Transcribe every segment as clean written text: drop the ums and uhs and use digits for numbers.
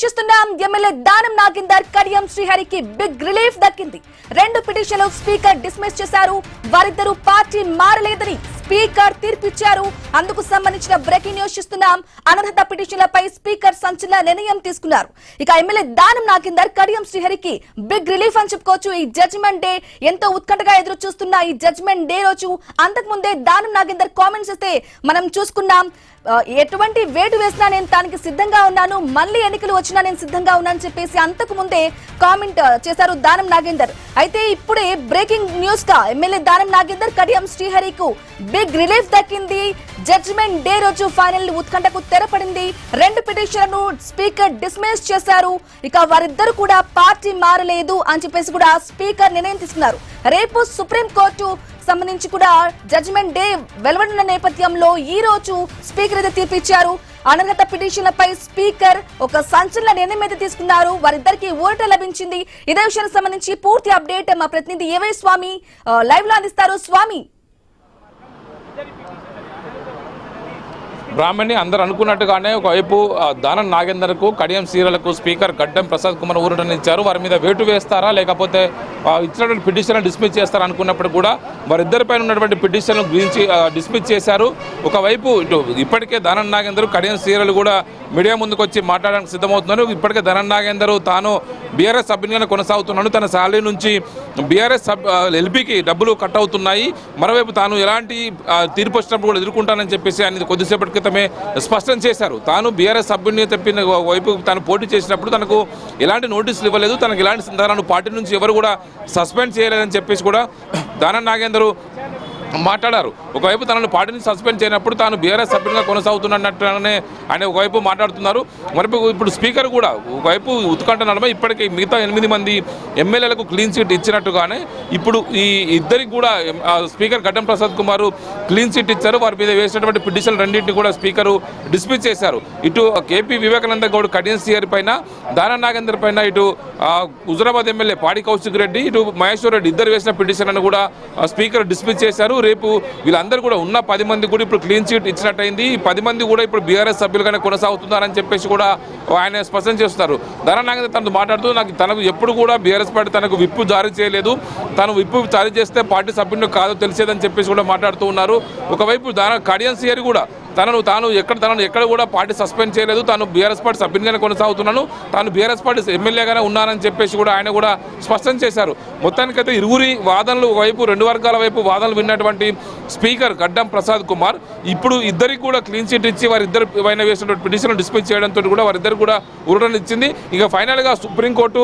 News చూస్తున్నాం. MLA Danam Nagender Kadiyam శ్రీహరికి big relief దక్కింది. 2 పిటిషన్లు స్పీకర్ డిస్మిస్ చేశారు. వారిద్దరూ పార్టీ మారలేదని స్పీకర్ తీర్పిచ్చారు. అందుకు సంబంధించిన బ్రేకింగ్ న్యూస్ చూస్తున్నాం. అనర్హత పిటిషన్లపై స్పీకర్ సంచలన నిర్ణయం తీసుకున్నారు. ఇక ఎమ్మెల్యే దానం నాగేందర్ కడియం శ్రీహరికి బిగ్ రిలీఫ్ అని చెప్పుకోవచ్చు. ఈ జడ్జిమెంట్ డే ఎంతో ఉత్కంఠగా ఎదురు చూస్తున్న ఈ జడ్జిమెంట్ డే రోజు అంతకుముందే దానం నాగేందర్ కామెంట్స్ ఇస్తే మనం చూసుకున్నాం. ఎటువంటి వేటు వేసినా నేను దానికి సిద్ధంగా ఉన్నాను, మళ్ళీ ఎన్నికలు వచ్చినా నేను సిద్ధంగా ఉన్నాను చెప్పేసి అంతకు ముందే కామెంట్ చేశారు దానం నాగేందర్. అయితే ఇప్పుడే బ్రేకింగ్ న్యూస్ గా ఎమ్మెల్యే దానం నాగేందర్ కడియం శ్రీహరికి బిగ్ రిలీఫ్ దక్కింది. జడ్జిమెంట్ డే రోజు ఫైనల్ ఉత్కంఠకు తెరపడింది. 2 పిటిషన్లను స్పీకర్ డిస్మిస్ చేశారు. ఇక వారిద్దరు కూడా పార్టీ మారలేదు అని చెప్పేసి కూడా స్పీకర్ నిర్ణయం తీసుకున్నారు. రేపు సుప్రీం కోర్టు సంబంధించి కూడా జడ్జిమెంట్ డే వెలువడిన నేపథ్యంలో ఈ రోజు స్పీకర్ అయితే తీర్పిచ్చారు. అనర్హత పిటిషన్లపై స్పీకర్ ఒక సంచలన నిర్ణయం అయితే తీసుకున్నారు. వారిద్దరికి ఊరట లభించింది. ఇదే విషయానికి సంబంధించి పూర్తి అప్డేట్ మా ప్రతినిధి ఏవై స్వామి లైవ్ లో అందిస్తారు. స్వామి, బ్రాహ్మణి అందరూ అనుకున్నట్టుగానే ఒకవైపు దానం నాగేందర్కు కడియం శ్రీహరికి స్పీకర్ గడ్డం ప్రసాద్ కుమార్ ఊరటనిచ్చారు. వారి మీద వేటు వేస్తారా లేకపోతే ఇచ్చినటువంటి పిటిషన్ డిస్మిస్ చేస్తారా అనుకున్నప్పుడు కూడా వారిద్దరిపైన ఉన్నటువంటి పిటిషన్ గురించి డిస్మిస్ చేశారు. ఒకవైపు ఇటు ఇప్పటికే దానం నాగేందర్ కడియం శ్రీహరి కూడా మీడియా ముందుకు వచ్చి మాట్లాడడానికి సిద్ధమవుతున్నారు. ఇప్పటికే దానం నాగేందర్ తాను బీఆర్ఎస్ సభ్యునిగా కొనసాగుతున్నాను, తన శాలరీ నుంచి బీఆర్ఎస్ ఎల్పీకి డబ్బులు కట్ అవుతున్నాయి, మరోవైపు తాను ఎలాంటి తీర్పు వచ్చినప్పుడు కూడా ఎదుర్కొంటానని చెప్పేసి ఆయన కొద్దిసేపటి క్రితమే స్పష్టం చేశారు. తాను బీఆర్ఎస్ సభ్యుని తప్పిన వైపు తాను పోటీ చేసినప్పుడు తనకు ఎలాంటి నోటీసులు ఇవ్వలేదు, తనకు ఎలాంటి సందర్భాలను పార్టీ నుంచి ఎవరు కూడా సస్పెండ్ చేయలేదని చెప్పేసి కూడా దానం నాగేందర్ మాట్లాడారు. ఒకవైపు తనను పార్టీని సస్పెండ్ చేయనప్పుడు తాను బీఆర్ఎస్ సభ్యునిగా కొనసాగుతున్నట్టుగానే ఆయన ఒకవైపు మాట్లాడుతున్నారు. మరొక ఇప్పుడు స్పీకర్ కూడా ఒకవైపు ఉత్కంఠ నడమ ఇప్పటికే మిగతా 8 మంది ఎమ్మెల్యేలకు క్లీన్ చిట్ ఇచ్చినట్టుగానే ఇప్పుడు ఈ ఇద్దరికి కూడా స్పీకర్ గడ్డం ప్రసాద్ కుమార్ క్లీన్ చిట్ ఇచ్చారు. వారి మీద వేసినటువంటి పిటిషన్ రెండింటిని కూడా స్పీకర్ డిస్మిస్ చేశారు. ఇటు కేపీ వివేకానంద గౌడ్ కడియం శ్రీహరి పైన, దానం నాగేందర్ పైన, ఇటు హుజురాబాద్ ఎమ్మెల్యే పాడి కౌశిక్ రెడ్డి, ఇటు మహేశ్వర్ రెడ్డి ఇద్దరు వేసిన పిటిషన్ అని కూడా స్పీకర్ డిస్మిస్ చేశారు. రేపు వీళ్ళందరూ కూడా ఉన్న 10 మంది కూడా ఇప్పుడు క్లీన్ చిట్ ఇచ్చినట్టయింది. 10 మంది కూడా ఇప్పుడు బీఆర్ఎస్ సభ్యులుగానే కొనసాగుతున్నారని చెప్పేసి కూడా ఆయన స్పష్టం చేస్తున్నారు. దానం నాగేందర్ తనతో మాట్లాడుతూ తనకు ఎప్పుడు కూడా బీఆర్ఎస్ పార్టీ తనకు విప్పు జారీ చేయలేదు, తాను విప్పు జారీ చేస్తే పార్టీ సభ్యుడు కాదో తెలిసేదని చెప్పేసి కూడా మాట్లాడుతూ ఉన్నారు. ఒకవైపు కడియం శ్రీహరి కూడా తాను ఎక్కడ కూడా పార్టీ సస్పెండ్ చేయలేదు, తాను బీఆర్ఎస్ పార్టీ సభ్యునిగానే కొనసాగుతున్నాను, తాను బీఆర్ఎస్ పార్టీ ఎమ్మెల్యేగానే ఉన్నానని చెప్పేసి కూడా ఆయన కూడా స్పష్టం చేశారు. మొత్తానికైతే ఇరువురి వాదనలు వైపు 2 వర్గాల వైపు వాదనలు విన్నటువంటి స్పీకర్ గడ్డం ప్రసాద్ కుమార్ ఇప్పుడు ఇద్దరికి కూడా క్లీన్ చిట్ ఇచ్చి వారిద్దరి పైన వేసినటువంటి పిటిషన్ డిస్మిస్ చేయడంతో కూడా వారిద్దరు కూడా ఊరటనిచ్చింది. ఇక ఫైనల్గా సుప్రీంకోర్టు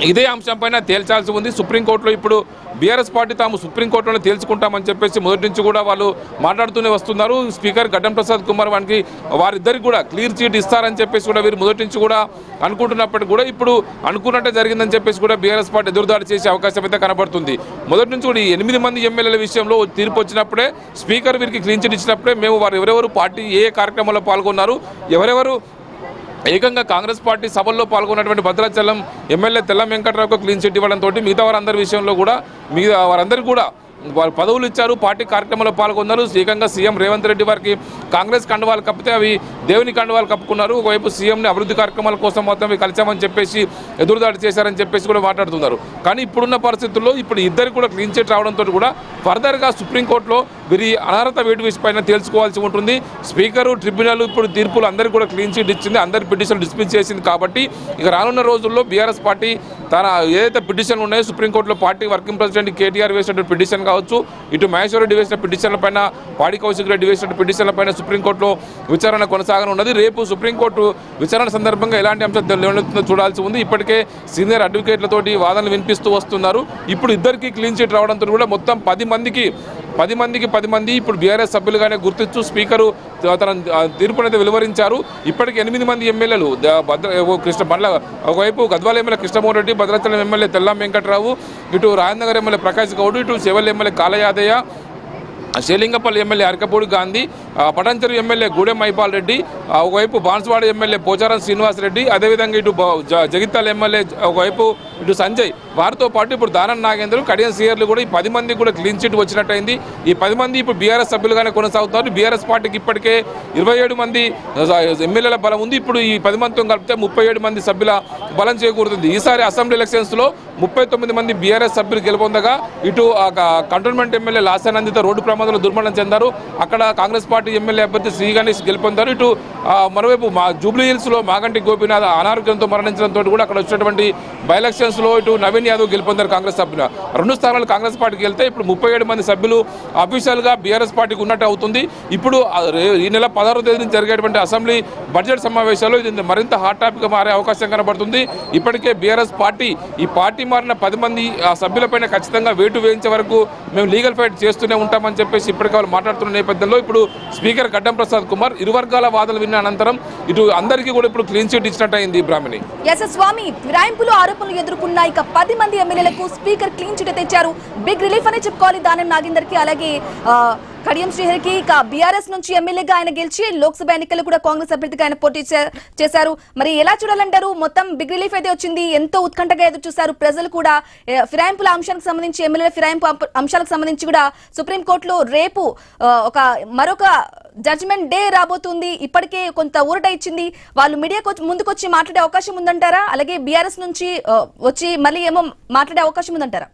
ఇదే అంశం పైన తేల్చాల్సి ఉంది. సుప్రీంకోర్టులో ఇప్పుడు బీఆర్ఎస్ పార్టీ తాము సుప్రీంకోర్టులో తేల్చుకుంటామని చెప్పేసి మొదటి నుంచి కూడా వాళ్ళు మాట్లాడుతూనే వస్తున్నారు. స్పీకర్ గడ్డం ప్రసాద్ కుమార్ వారిద్దరికి కూడా క్లియర్ చిట్ ఇస్తారని చెప్పేసి కూడా వీరు మొదటి నుంచి కూడా అనుకుంటున్నప్పటికీ కూడా ఇప్పుడు అనుకున్నట్టే జరిగిందని చెప్పేసి కూడా బీఆర్ఎస్ పార్టీ ఎదురుదాడి చేసే అవకాశం అయితే కనబడుతుంది. మొదటి నుంచి కూడా ఈ 8 మంది ఎమ్మెల్యేల విషయంలో తీర్పు వచ్చినప్పుడే స్పీకర్ వీరికి క్లీన్ చిట్ ఇచ్చినప్పుడే మేము వారు ఎవరెవరు పార్టీ ఏ కార్యక్రమంలో పాల్గొన్నారు, ఎవరెవరు ఏకంగా కాంగ్రెస్ పార్టీ సభల్లో పాల్గొన్నటువంటి భద్రాచలం ఎమ్మెల్యే తెల్ల వెంకట్రావుకు క్లీన్ చిట్ ఇవ్వడంతో మిగతా వారందరి విషయంలో కూడా వారందరికీ కూడా వారు పదవులు ఇచ్చారు, పార్టీ కార్యక్రమంలో పాల్గొన్నారు. ఏకంగా సీఎం రేవంత్ రెడ్డి వారికి కాంగ్రెస్ కండువాలు కప్పితే అవి దేవుని కండువాలు కప్పుకున్నారు. ఒకవైపు సీఎంని అభివృద్ధి కార్యక్రమాల కోసం మొత్తం కలిసామని చెప్పేసి ఎదురుదాడి చేశారని చెప్పేసి కూడా మాట్లాడుతున్నారు. కానీ ఇప్పుడున్న పరిస్థితుల్లో ఇప్పుడు ఇద్దరికి కూడా క్లీన్ చిట్ రావడంతో కూడా ఫర్దర్గా సుప్రీంకోర్టులో వీరి అనర్హత వేటు విషయం పైన తేల్చుకోవాల్సి ఉంటుంది. స్పీకరు ట్రిబ్యునల్ ఇప్పుడు తీర్పులు అందరికీ కూడా క్లీన్ చిట్ ఇచ్చింది, అందరి పిటిషన్ డిస్మిస్ చేసింది. కాబట్టి ఇక రానున్న రోజుల్లో బీఆర్ఎస్ పార్టీ తన ఏదైతే పిటిషన్లు ఉన్నాయో సుప్రీంకోర్టులో పార్టీ వర్కింగ్ ప్రెసిడెంట్ కేటీఆర్ వేసినటువంటి పిటిషన్ కావచ్చు, ఇటు మహేశ్వర్ రెడ్డి వేసిన పిటిషన్ల పైన, పాడి కౌశిక్ రెడ్డి వేసిన పిటిషన్ల పైన సుప్రీంకోర్టులో విచారణ కొనసాగనున్నది. రేపు సుప్రీంకోర్టు విచారణ సందర్భంగా ఎలాంటి అంశాలు నిలబెడుతుందో చూడాల్సి ఉంది. ఇప్పటికే సీనియర్ అడ్వకేట్లతోటి వాదనలు వినిపిస్తూ వస్తున్నారు. ఇప్పుడు ఇద్దరికి క్లీన్ చిట్ రావడంతో కూడా మొత్తం 10 మంది ఇప్పుడు బీఆర్ఎస్ సభ్యులుగానే గుర్తించు స్పీకరు తన తీర్పునైతే వెలువరించారు. ఇప్పటికి 8 మంది ఎమ్మెల్యేలు ఒకవైపు గద్వాల ఎమ్మెల్యే కృష్ణమోహన్ రెడ్డి, భద్రాచలం ఎమ్మెల్యే తెల్లం వెంకట్రావు, ఇటు రాజనగర్ ఎమ్మెల్యే ప్రకాష్ గౌడ్, ఇటు Chevella MLA Kalayadaiah, Srilingapally MLA Arekapudi Gandhi, Patancheru MLA Gudem Mahipal Reddy, ఒకవైపు బాన్సువాడ ఎమ్మెల్యే పోచారం శ్రీనివాస్ రెడ్డి, అదేవిధంగా ఇటు జగిత్యాల ఎమ్మెల్యే ఒకవైపు ఇటు సంజయ్, వారితో పాటు ఇప్పుడు దానం నాగేందర్, కడియం సీఆర్లు కూడా ఈ 10 మంది కూడా క్లీన్ చిట్ వచ్చినట్టయింది. ఈ 10 మంది ఇప్పుడు బీఆర్ఎస్ సభ్యులుగానే కొనసాగుతున్నారు. బీఆర్ఎస్ పార్టీకి ఇప్పటికే 27 మంది ఎమ్మెల్యేల బలం ఉంది. ఇప్పుడు ఈ 10 మందితో కలిపితే 37 మంది సభ్యుల బలం చేకూరుతుంది. ఈసారి అసెంబ్లీ ఎలక్షన్స్లో 39 మంది బీఆర్ఎస్ సభ్యులు గెలుపొందగా ఇటు కంటోన్మెంట్ ఎమ్మెల్యే లాసానందితో రోడ్డు ప్రమాదంలో దుర్మరణం చెందారు. అక్కడ కాంగ్రెస్ పార్టీ ఎమ్మెల్యే అభ్యర్థి శ్రీ గణేష్ గెలుపొందారు. ఇటు మరోవైపు జూబ్లీ హిల్స్లో మాగంటి గోపీనాథ్ అనారోగ్యంతో మరణించడంతో కూడా అక్కడ వచ్చినటువంటి బై ఎలక్షన్స్లో ఇటు నవీన్ యాదవ్ గెలుపొందారు కాంగ్రెస్ సభ్యులు. 2 స్థానాలు కాంగ్రెస్ పార్టీకి వెళ్తే ఇప్పుడు 37 మంది సభ్యులు అఫీషియల్గా బీఆర్ఎస్ పార్టీకి ఉన్నట్టు అవుతుంది. ఇప్పుడు ఈ నెల 16వ తేదీ నుంచి జరిగేటువంటి అసెంబ్లీ బడ్జెట్ సమావేశాల్లో ఇది మరింత హాట్ టాపిక్గా మారే అవకాశం కనబడుతుంది. ఇప్పటికే బీఆర్ఎస్ పార్టీ ఈ పార్టీ మారిన 10 మంది సభ్యులపైన ఖచ్చితంగా వేటు వేయించే వరకు మేము లీగల్ ఫైట్ చేస్తూనే ఉంటామని చెప్పేసి ఇప్పటికే వాళ్ళు మాట్లాడుతున్న నేపథ్యంలో ఇప్పుడు స్పీకర్ గడ్డం ప్రసాద్ కుమార్ ఇరు వర్గాల వాదనలు విన్న అనంతరం ఇటు అందరికీ కూడా ఇప్పుడు క్లీన్ చిట్ ఇచ్చినట్టు అయింది. బ్రాహ్మణి స్వామి ఫిరాయింపులు ఆరోపణలు ఎదుర్కొన్న ఇక 10 మంది ఎమ్మెల్యేలకు స్పీకర్ క్లీన్ చిట్ తెచ్చారు. బిగ్ రిలీఫ్ అనే చెప్పుకోవాలి దానం నాగేందర్ కి, అలాగే కడియం శ్రీహరికి. ఇక బీఆర్ఎస్ నుంచి ఎమ్మెల్యేగా ఆయన గెలిచి లోక్సభ ఎన్నికలు కూడా కాంగ్రెస్ అభ్యర్థిగా ఆయన పోటీ చేశారు. మరి ఎలా చూడాలంటారు? మొత్తం బిగ్ రిలీఫ్ అయితే వచ్చింది, ఎంతో ఉత్కంఠగా ఎదురు చూశారు ప్రజలు కూడా. ఫిరాయింపుల అంశానికి సంబంధించి ఎమ్మెల్యేల ఫిరాయింపు అంశాలకు సంబంధించి కూడా సుప్రీంకోర్టులో రేపు మరొక జడ్జిమెంట్ డే రాబోతుంది. ఇప్పటికే కొంత ఊరట ఇచ్చింది. వాళ్ళు మీడియాకు ముందుకొచ్చి మాట్లాడే అవకాశం ఉందంటారా? అలాగే బీఆర్ఎస్ నుంచి వచ్చి మళ్ళీ ఏమో మాట్లాడే అవకాశం ఉందంటారా?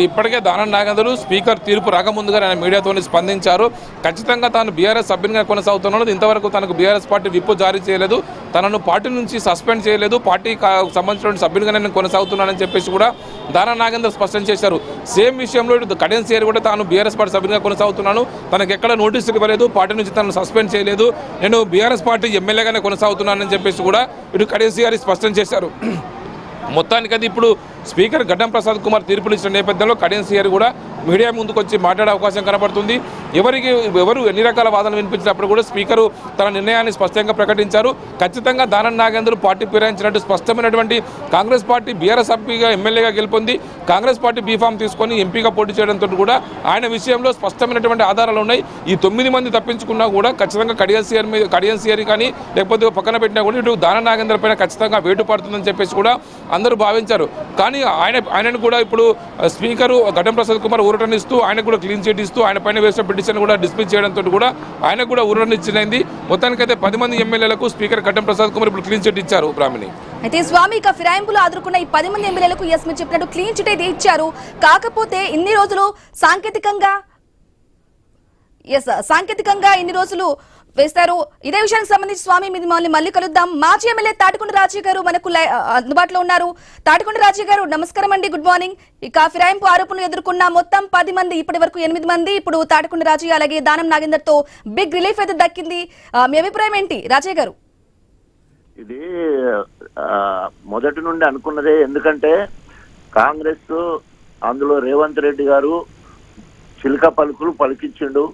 ఇప్పటికే దానం నాగేందర్ స్పీకర్ తీర్పు రాకముందుగా ఆయన మీడియాతో స్పందించారు. ఖచ్చితంగా తాను బీఆర్ఎస్ సభ్యునిగా కొనసాగుతున్నాడు. ఇంతవరకు తనకు బీఆర్ఎస్ పార్టీ విప్పు జారీ చేయలేదు, తనను పార్టీ నుంచి సస్పెండ్ చేయలేదు, పార్టీకి సంబంధించిన సభ్యునిగా నేను కొనసాగుతున్నానని చెప్పేసి కూడా దానం నాగేందర్ స్పష్టం చేశారు. సేమ్ విషయంలో ఇటు కడియం సీఆర్ కూడా తాను బీఆర్ఎస్ పార్టీ సభ్యునిగా కొనసాగుతున్నాను, తనకు ఎక్కడ నోటీసులు ఇవ్వలేదు, పార్టీ నుంచి తనను సస్పెండ్ చేయలేదు, నేను బీఆర్ఎస్ పార్టీ ఎమ్మెల్యేగానే కొనసాగుతున్నానని చెప్పేసి కూడా ఇటు కడియం సీఆర్ స్పష్టం చేశారు. మొత్తానికి అది ఇప్పుడు స్పీకర్ గడ్డం ప్రసాద్ కుమార్ తీర్పులు ఇచ్చిన నేపథ్యంలో కడియం సీఆర్ కూడా మీడియా ముందుకు వచ్చి మాట్లాడే అవకాశం కనబడుతుంది. ఎవరు ఎన్ని రకాల వాదనలు వినిపించినప్పుడు కూడా స్పీకరు తన నిర్ణయాన్ని స్పష్టంగా ప్రకటించారు. ఖచ్చితంగా దానం నాగేందర్ పార్టీ ఫిరాయించినట్టు స్పష్టమైనటువంటి కాంగ్రెస్ పార్టీ బీఆర్ఎస్ ఎంపీగా ఎమ్మెల్యేగా గెలుపొంది కాంగ్రెస్ పార్టీ బీఫామ్ తీసుకొని ఎంపీగా పోటీ చేయడంతో కూడా ఆయన విషయంలో స్పష్టమైనటువంటి ఆధారాలు ఉన్నాయి. ఈ 9 మంది తప్పించుకున్నా కూడా ఖచ్చితంగా కడియం సీఆర్ కానీ లేకపోతే పక్కన పెట్టినా కూడా ఇటు దానం నాగేందర్ పైన ఖచ్చితంగా వేటు పడుతుందని చెప్పేసి కూడా అందరూ భావించారు. కానీ ఆయనను కూడా ఇప్పుడు స్పీకరు గడ్డం ప్రసాద్ కుమార్ ఊరటనిస్తూ ఆయనకు కూడా క్లీన్ చిట్ ఇస్తూ ఆయన పైన వేసిన పిటిషన్ కూడా డిస్మిస్ చేయడంతో కూడా ఆయనకు కూడా ఊరటనిచ్చినది. మొత్తానికైతే 10 మంది ఎమ్మెల్యేలకు స్పీకర్ గడ్డం ప్రసాద్ కుమార్ ఇప్పుడు క్లీన్ చిట్ ఇచ్చారు. బ్రాహ్మణి అయితే స్వామి ఇక ఫిరాయింపులు ఆదుకున్న ఈ 10 మంది ఎమ్మెల్యేలకు మీరు చెప్పినట్టు క్లీన్ చిట్ అయితే ఇచ్చారు. కాకపోతే ఇన్ని రోజులు సాంకేతికంగా ఇన్ని రోజులు వేస్తారు. ఇదే విషయానికి సంబంధించి స్వామి మిమ్మల్ని మళ్ళీ కలుద్దాం. మాజీ ఎమ్మెల్యే తాటికొండ రాజయ్య గారు మనకు అందుబాటులో ఉన్నారు. తాటికొండ రాజయ్య గారు నమస్కారం అండి, గుడ్ మార్నింగ్. ఇక ఫిరాయింపు ఆరోపణలు ఎదుర్కొన్న మొత్తం 10 మంది, ఇప్పటి వరకు 8 మంది ఇప్పుడు తాటికొండ రాజయ్య అలాగే దానం నాగేందర్ తో బిగ్ రిలీఫ్ అయితే దక్కింది. మీ అభిప్రాయం ఏంటి రాజయ్య గారు? ఇది మొదటి నుండి అనుకున్నదే. ఎందుకంటే కాంగ్రెస్ అందులో రేవంత్ రెడ్డి గారు చిలక పలుకులు పలికించిండు.